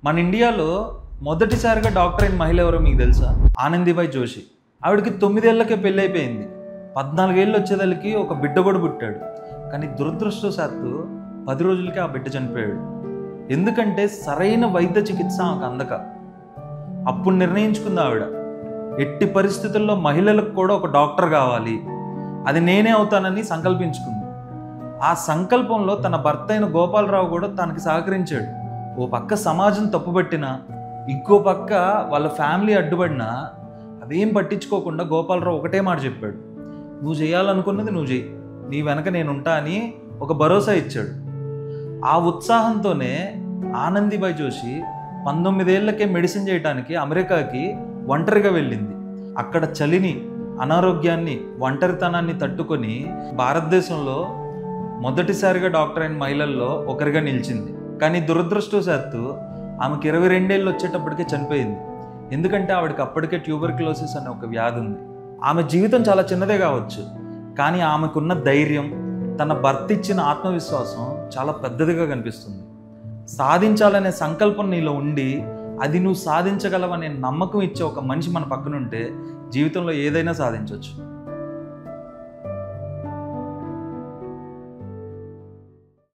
మన ఇండియాలో మొదటిసారిగా డాక్టర్ అయిన మహిళ ఎవరో మీకు తెలుసా? ఆనందీబాయి జోషి. ఆవిడకి 9 ఏళ్లకే పెళ్ళి అయిపోయింది. 14 ఏళ్ళు వచ్చేదానికి ఒక బిడ్డ కూడా పుట్టాడు. కానీ దురదృష్టవశాత్తు 10 రోజులకే ఆ బిడ్డ చనిపోయాడు. ఎందుకంటే సరైన వైద్య చికిత్స ఆమెకు అందక. అప్పుడు నిర్ణయించుకుంది ఆవిడ, ఎట్టి పరిస్థితుల్లో మహిళలకు కూడా ఒక డాక్టర్ కావాలి, అది నేనే అవుతానని సంకల్పించుకుంది. ఆ సంకల్పంలో తన భర్త అయిన గోపాలరావు కూడా తనకి సహకరించాడు. ఓ పక్క సమాజం తప్పుపట్టినా, ఇంకో పక్క వాళ్ళ ఫ్యామిలీ అడ్డుపడినా అవేం పట్టించుకోకుండా గోపాలరావు ఒకటే మాట చెప్పాడు, నువ్వు చేయాలనుకున్నది నువ్వు చేయి, నీ వెనక నేనుంటా అని ఒక భరోసా ఇచ్చాడు. ఆ ఉత్సాహంతోనే ఆనందీబాయి జోషి 19 ఏళ్లకే మెడిసిన్ చేయడానికి అమెరికాకి ఒంటరిగా వెళ్ళింది. అక్కడ చలిని, అనారోగ్యాన్ని, ఒంటరితనాన్ని తట్టుకొని భారతదేశంలో మొదటిసారిగా డాక్టర్ అయిన మహిళల్లో ఒకరిగా నిలిచింది. కానీ దురదృష్టవశాత్తు ఆమెకి 22 ఏళ్ళు వచ్చేటప్పటికే చనిపోయింది. ఎందుకంటే ఆవిడకి అప్పటికే ట్యూబర్క్యులోసిస్ అనే ఒక వ్యాధి ఉంది. ఆమె జీవితం చాలా చిన్నదే కావచ్చు, కానీ ఆమెకున్న ధైర్యం, తన భర్త ఇచ్చిన ఆత్మవిశ్వాసం చాలా పెద్దదిగా కనిపిస్తుంది. సాధించాలనే సంకల్పం నీలో ఉండి అది నువ్వు సాధించగలవనే నమ్మకం ఇచ్చే ఒక మనిషి మన పక్కనుంటే జీవితంలో ఏదైనా సాధించవచ్చు.